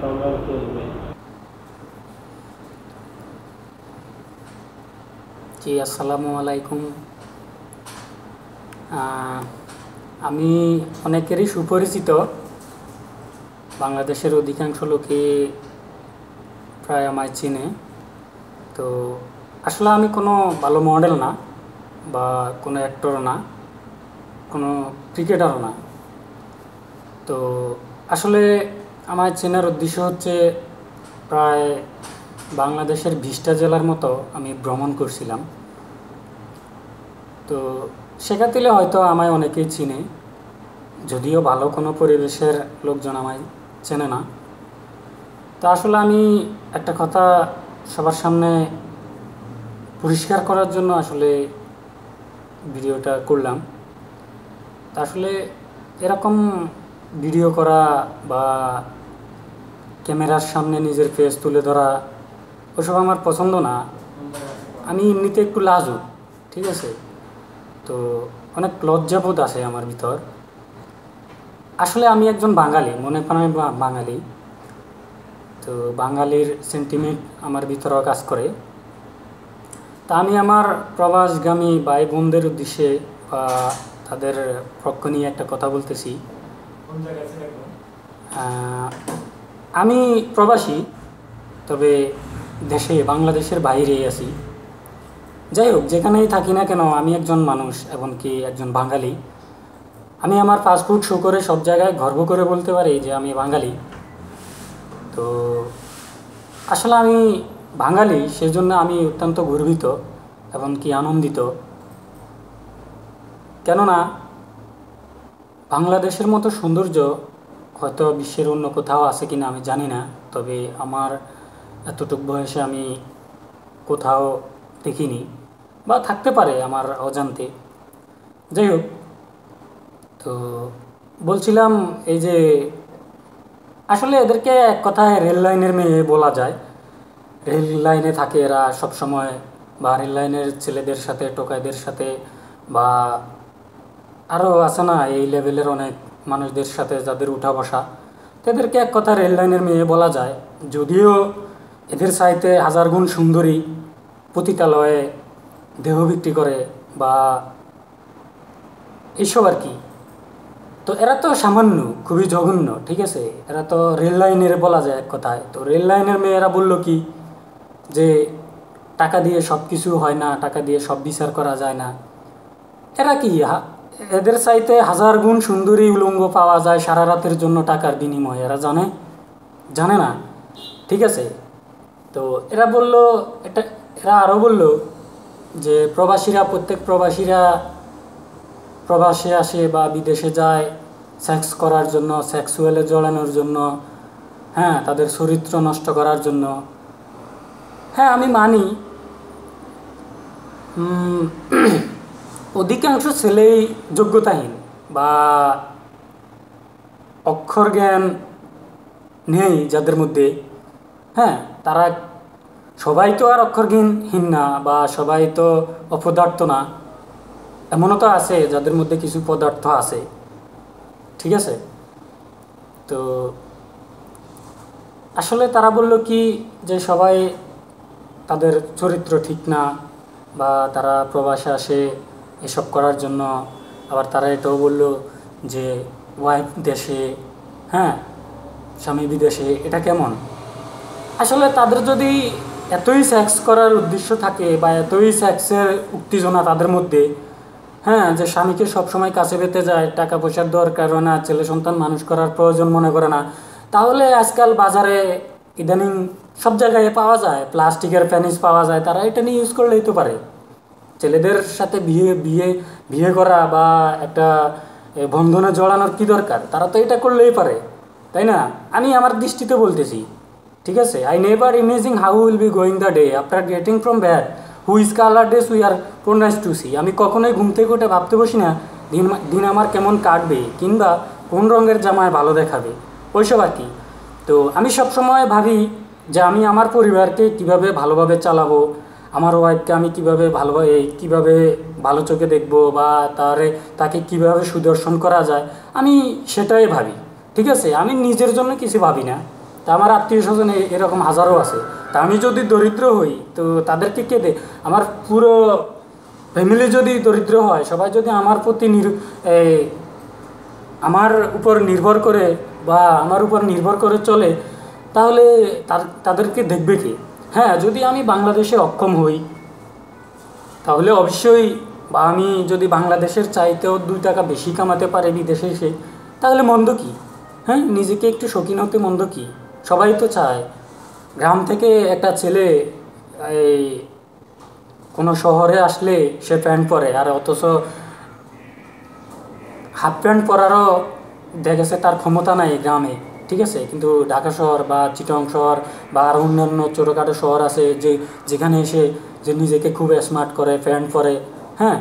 সংগ্রাম চলবে। জি, আসসালামু আলাইকুম। আমি অনেকেরই সুপরিচিত, বাংলাদেশের অধিকাংশ লোকে প্রায় আমায় চিনে। তো আসলে আমি কোনো ভালো মডেল না, বা কোনো অ্যাক্টরও না, কোনো ক্রিকেটারও না। তো আসলে আমার চেনার উদ্দেশ্য হচ্ছে, প্রায় বাংলাদেশের 20টা জেলার মতো আমি ভ্রমণ করছিলাম। তো সেখান থেকে হয়তো আমায় অনেকেই চিনে, যদিও ভালো কোনো পরিবেশের লোকজন আমায় চেনে না। তো আসলে আমি একটা কথা সবার সামনে পরিষ্কার করার জন্য আসলে ভিডিওটা করলাম। তা আসলে এরকম ভিডিও করা বা ক্যামেরার সামনে নিজের ফেস তুলে ধরা ওসব আমার পছন্দ না। আমি এমনিতে একটু লাজুক, ঠিক আছে? তো অনেক লজ্জাবোধ আছে আমার ভিতর। আসলে আমি একজন বাঙালি, মনে করেন আমি বাঙালি। তো বাঙালির সেন্টিমেন্ট আমার ভিতরেও কাজ করে। তা আমি আমার প্রবাসগামী ভাই বোনদের উদ্দেশ্যে বা তাদের পক্ষ নিয়ে একটা কথা বলতেছি। আমি প্রবাসী, তবে দেশে বাংলাদেশের বাইরেই আছি। যাই হোক, যেখানেই থাকি না কেন আমি একজন মানুষ, এমনকি একজন বাঙালি। আমি আমার পাসপোর্ট শো করে সব জায়গায় গর্ব করে বলতে পারি যে আমি বাঙালি। তো আসলে আমি বাঙালি, সেজন্য আমি অত্যন্ত গর্বিত এমনকি আনন্দিত। কেননা বাংলাদেশের মতো সৌন্দর্য হয়তো বিশ্বের অন্য কোথাও আছে কিনা আমি জানি না, তবে আমার এতটুকু বয়সে আমি কোথাও দেখিনি, বা থাকতে পারে আমার অজান্তে। যাই হোক, তো বলছিলাম এই যে আসলে এদেরকে এক কথায় রেল লাইনের মেয়ে বলা যায়। রেল লাইনে থাকে এরা সব সময়, বা রেল লাইনের ছেলেদের সাথে, টোকাইদের সাথে, বা আরও আছে না এই লেভেলের অনেক মানুষদের সাথে যাদের উঠা বসা, তো এদেরকে এক কথা রেল লাইনের মেয়ে বলা যায়। যদিও এদের চাইতে হাজার গুণ সুন্দরী পতিতালয়ে দেহ বিক্রি করে বা এইসব আর কি। তো এরা তো সামান্য, খুবই জঘন্য, ঠিক আছে? এরা তো রেল লাইনের বলা যায় এক কথায়। তো রেল লাইনের মেয়েরা বলল কি যে টাকা দিয়ে সব কিছু হয় না, টাকা দিয়ে সব বিচার করা যায় না। এরা কি এদের চাইতে হাজার গুণ সুন্দরী উলঙ্গ পাওয়া যায় সারা রাতের জন্য টাকার বিনিময়ে, এরা জানে? জানে না, ঠিক আছে? তো এরা বলল, এটা এরা আরও বলল যে প্রত্যেক প্রবাসীরা প্রবাসে আসে বা বিদেশে যায় সেক্স করার জন্য, সেক্সুয়ালে জড়ানোর জন্য, হ্যাঁ, তাদের চরিত্র নষ্ট করার জন্য। হ্যাঁ, আমি মানি অধিকাংশ ছেলেই যোগ্যতাহীন বা অক্ষর জ্ঞান নেই যাদের মধ্যে। হ্যাঁ, তারা সবাই তো আর অক্ষরজ্ঞানহীন না, বা সবাই তো অপদার্থ না। এমনও তো আছে যাদের মধ্যে কিছু পদার্থ আছে, ঠিক আছে? তো আসলে তারা বলল কি যে সবাই তাদের চরিত্র ঠিক না, বা তারা প্রবাসে আসে এসব করার জন্য। আবার তারা এটাও বলল যে ওয়াইফ দেশে, হ্যাঁ, স্বামী বিদেশে। এটা কেমন? আসলে তাদের যদি এতই সেক্স করার উদ্দেশ্য থাকে বা এতই সেক্সের উত্তেজনা তাদের মধ্যে, হ্যাঁ, যে স্বামীকে সবসময় কাছে পেতে যায়, টাকা পয়সার দরকার হয় না, ছেলে সন্তান মানুষ করার প্রয়োজন মনে করে না, তাহলে আজকাল বাজারে ইদানিং সব জায়গায় পাওয়া যায়, প্লাস্টিকের প্যানিস পাওয়া যায়, তারা এটা নিয়ে ইউজ করলেই তো পারে। ছেলেদের সাথে বিয়ে বিয়ে বিয়ে করা বা একটা বন্ধনে জড়ানোর কি দরকার? তারা তো এটা করলেই পারে, তাই না? আমি আমার দৃষ্টিতে বলতেছি, ঠিক আছে? I never imagining how will be going the day after getting from bad whiz colour days we are promise to see. আমি কখনোই ঘুম থেকে উঠে ভাবতে বসি না দিন আমার কেমন কাটবে, কিংবা কোন রঙের জামায় ভালো দেখাবে, ওইসব আর কি। তো আমি সবসময় ভাবি যে আমি আমার পরিবারকে কিভাবে ভালোভাবে চালাবো, আমার ওয়াইফকে আমি কিভাবে ভালো চোখে দেখব, বা তাকে কিভাবে সুদর্শন করা যায়, আমি সেটাই ভাবি, ঠিক আছে? আমি নিজের জন্য কিছু ভাবি না। তা আমার আত্মীয় স্বজন এরকম হাজারো আছে। তা আমি যদি দরিদ্র হই তো তাদেরকে কে দে? আমার পুরো ফ্যামিলি যদি দরিদ্র হয়, সবাই যদি আমার প্রতি আমার উপর নির্ভর করে বা আমার উপর নির্ভর করে চলে, তাহলে তাদেরকে দেখবে কি? হ্যাঁ, যদি আমি বাংলাদেশে অক্ষম হই তাহলে অবশ্যই, বা আমি যদি বাংলাদেশের চাইতেও 2 টাকা বেশি কামাতে পারি বিদেশে এসে, তাহলে মন্দ কি? হ্যাঁ, নিজেকে একটু শৌখিন হতে মন্দ কি? সবাই তো চায়। গ্রাম থেকে একটা ছেলে এই কোনো শহরে আসলে সে প্যান্ট পরে, আর অথচ হাফ প্যান্ট পরারও দেখা গেছে তার ক্ষমতা নাই গ্রামে, ঠিক আছে? কিন্তু ঢাকা শহর বা চিটং শহর বা আর অন্যান্য ছোটোখাটো শহর আছে যেখানে এসে যে নিজেকে খুব স্মার্ট করে, প্যান্ট পরে। হ্যাঁ,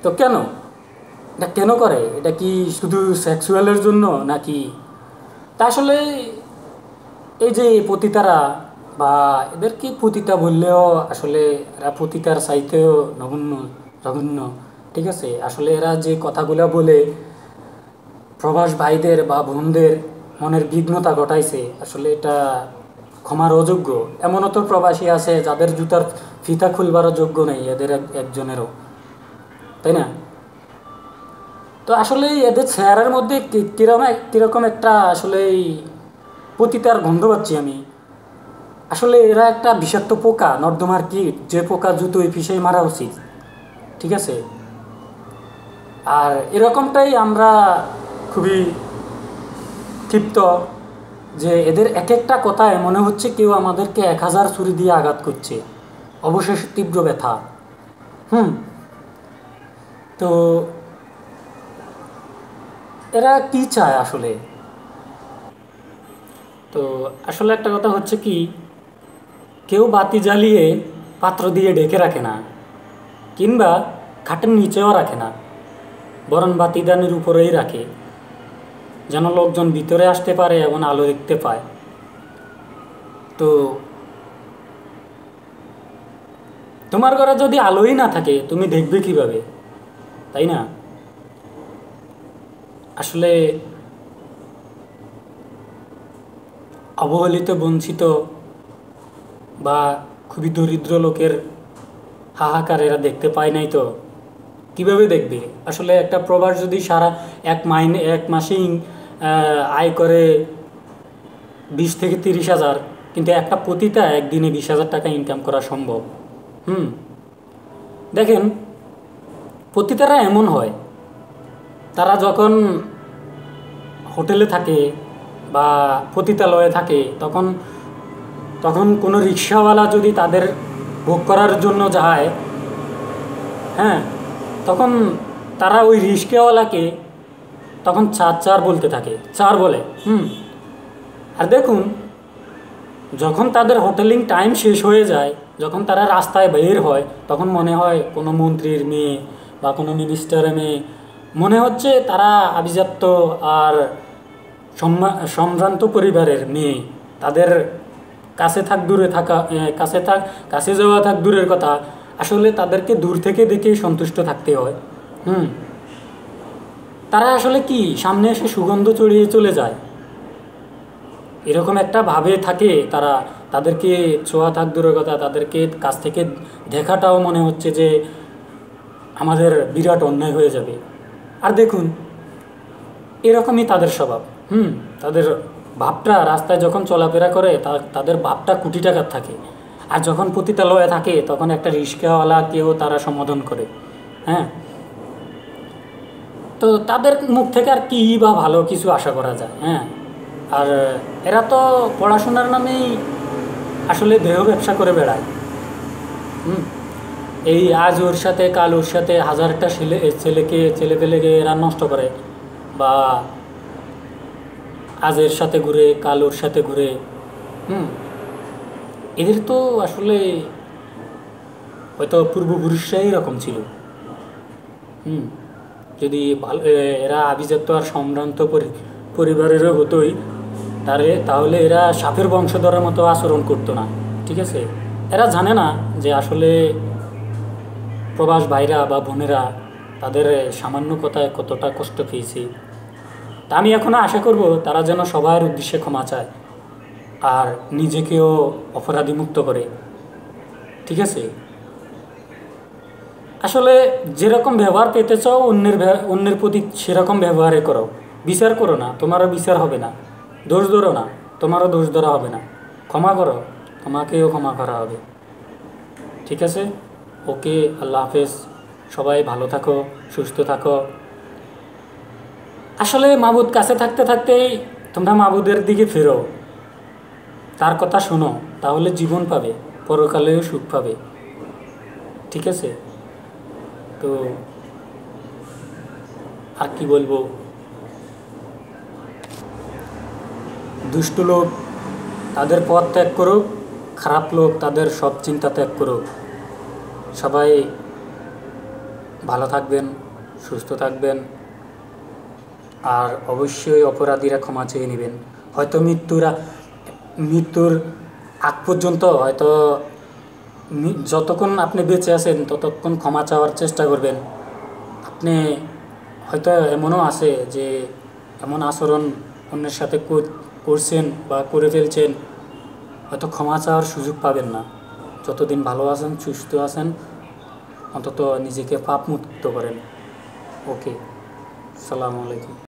তো কেন এটা কেন করে? এটা কি শুধু সেক্সুয়ালের জন্য নাকি? তা আসলে এই যে পতিতারা, বা এদেরকে পতিতা বললেও আসলে এরা পতিতার চাইতেও নগণ্য জঘন্য, ঠিক আছে? আসলে এরা যে কথাগুলো বলে প্রবাস ভাইদের বা বোনদের মনের বিঘ্নতা ঘটাইছে, আসলে এটা ক্ষমার অযোগ্য। এমনও তো প্রবাসী আছে যাদের জুতার ফিতা খুলবারও যোগ্য নেই এদের একজনেরও, তাই না? তো আসলে এদের চেহারার মধ্যে কীরকম একটা আসলে পতিতার গন্ধ পাচ্ছি আমি। আসলে এরা একটা বিষাক্ত পোকা, নর্দমার কীট, যে পোকা জুতোয় পিষেই মারা উচিত, ঠিক আছে? আর এরকমটাই আমরা খুবই ক্ষিপ্ত যে এদের এক একটা কথায় মনে হচ্ছে কেউ আমাদেরকে 1000 ছুরি দিয়ে আঘাত করছে, অবশেষে তীব্র ব্যথা। তো এরা কি চায় আসলে? তো আসলে একটা কথা হচ্ছে কি, কেউ বাতি জ্বালিয়ে পাত্র দিয়ে ঢেকে রাখে না, কিংবা খাটের নিচেও রাখে না, বরং বাতিদানির উপরেই রাখে, যেন লোকজন ভিতরে আসতে পারে এবং আলো দেখতে পায়। তো তোমার ঘরে যদি আলোই না থাকে তুমি দেখবে কিভাবে, তাই না? আসলে অবহেলিত, বঞ্চিত বা খুবই দরিদ্র লোকের হাহাকার এরা দেখতে পায় নাই তো কিভাবে দেখবে? আসলে একটা প্রবাস যদি সারা এক মাসেই আয় করে 20 থেকে 30 হাজার, কিন্তু একটা পতিতা একদিনে 20,000 টাকা ইনকাম করা সম্ভব। দেখেন, পতিতারা এমন হয়, তারা যখন হোটেলে থাকে বা পতিতালয়ে থাকে তখন তখন কোনো রিক্সাওয়ালা যদি তাদের ভোগ করার জন্য যায়, হ্যাঁ, তখন তারা ওই রিক্সাওয়ালাকে তখন চার চার বলতে থাকে, চার বলে। আর দেখুন, যখন তাদের হোটেলিং টাইম শেষ হয়ে যায়, যখন তারা রাস্তায় বের হয়, তখন মনে হয় কোনো মন্ত্রীর মেয়ে বা কোনো মিনিস্টারের মেয়ে, মনে হচ্ছে তারা আভিজাত্য আর সম্ভ্রান্ত পরিবারের মেয়ে। তাদের কাছে থাক দূরে থাকা, কাছে যাওয়া থাক দূরের কথা, আসলে তাদেরকে দূর থেকে দেখেই সন্তুষ্ট থাকতে হয়। তারা আসলে কি সামনে এসে সুগন্ধ ছড়িয়ে চলে যায়, এরকম একটা ভাবে থাকে তারা। তাদেরকে ছোঁয়া থাক দূরের কথা, তাদেরকে কাছ থেকে দেখাটাও মনে হচ্ছে যে আমাদের বিরাট অন্যায় হয়ে যাবে। আর দেখুন, এরকমই তাদের স্বভাব। তাদের ভাবটা, রাস্তায় যখন চলাফেরা করে তাদের ভাবটা কোটি টাকার থাকে, আর যখন পতিতালয়ে থাকে তখন একটা রিক্সাওয়ালাকেও তারা সম্বোধন করে। হ্যাঁ, তো তাদের মুখ থেকে আর কী বা ভালো কিছু আশা করা যায়? হ্যাঁ, আর এরা তো পড়াশোনার নামেই আসলে দেহ ব্যবসা করে বেড়ায়। এই আজ ওর সাথে কাল ওর সাথে হাজারটা ছেলেপেলেকে এরা নষ্ট করে, বা আজ এর সাথে ঘুরে কাল ওর সাথে ঘুরে। এদের তো আসলে হয়তো পূর্বপুরুষরাই এরকম ছিল। যদি ভালো এরা আভিজাত্য আর সম্ভ্রান্ত পরিবারেরও হতোই, তাহলে এরা সাপের বংশধরের মতো আচরণ করতো না, ঠিক আছে? এরা জানে না যে আসলে প্রবাস ভাইরা বা বোনেরা তাদের সামান্য কথায় কতটা কষ্ট পেয়েছে। তা আমি এখনও আশা করব তারা যেন সবার উদ্দেশ্যে ক্ষমা চায়। আর নিজেকেও অপরাধী মুক্ত করে। ঠিক আছে, আসলে যেরকম ব্যবহার পেতে চাও অন্যের প্রতি সেরকম ব্যবহারে করো। বিচার করো না, তোমারও বিচার হবে না। দোষ ধরো না, তোমারও দোষ ধরা হবে না। ক্ষমা করো, তোমাকেও ক্ষমা করা হবে। ঠিক আছে, ওকে, আল্লাহ হাফেজ। সবাই ভালো থাকো, সুস্থ থাকো। আসলে মাবুদ কাছে থাকতে থাকতেই তোমরা মাবুদের দিকে ফেরো, তার কথা শোনো, তাহলে জীবন পাবে, পরকালেও সুখ পাবে। ঠিক আছে, তো আর কি বলবো, দুষ্ট লোক তাদের পথ ত্যাগ করুক, খারাপ লোক তাদের সব চিন্তা ত্যাগ করুক। সবাই ভালো থাকবেন, সুস্থ থাকবেন, আর অবশ্যই অপরাধীরা ক্ষমা চেয়ে নেবেন। হয়তো মৃত্যুর আগ পর্যন্ত, হয়তো যতক্ষণ আপনি বেঁচে আছেন ততক্ষণ ক্ষমা চাওয়ার চেষ্টা করবেন। আপনি হয়তো এমনও আছে যে এমন আচরণ অন্যের সাথে করছেন বা করে ফেলছেন, হয়তো ক্ষমা চাওয়ার সুযোগ পাবেন না। যতদিন ভালো আছেন, সুস্থ আছেন, অন্তত নিজেকে পাপ মুক্ত করেন। ওকে, আসসালামু আলাইকুম।